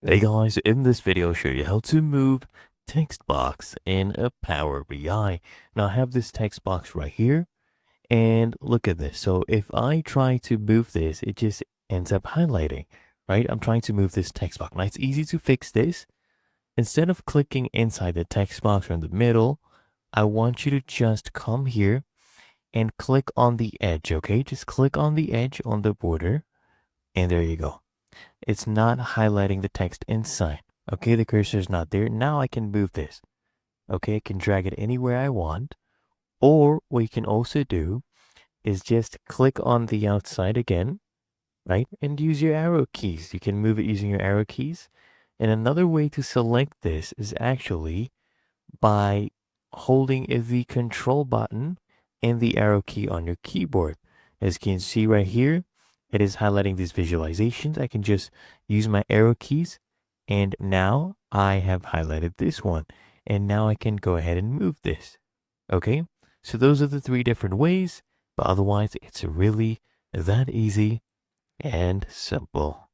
Hey guys, in this video I'll show you how to move text box in a Power BI. Now I have this text box right here and look at this. So if I try to move this, it just ends up highlighting, right? I'm trying to move this text box. Now it's easy to fix this. Instead of clicking inside the text box or in the middle, I want you to just come here and click on the edge, okay? Just click on the edge on the border and there you go. It's not highlighting the text inside. Okay, the cursor is not there. Now I can move this. Okay, I can drag it anywhere I want. Or what you can also do is just click on the outside again, right? And use your arrow keys. You can move it using your arrow keys. And another way to select this is actually by holding the control button and the arrow key on your keyboard. As you can see right here, it is highlighting these visualizations. I can just use my arrow keys and now I have highlighted this one. And now I can go ahead and move this. Okay, so those are the three different ways, but otherwise it's really that easy and simple.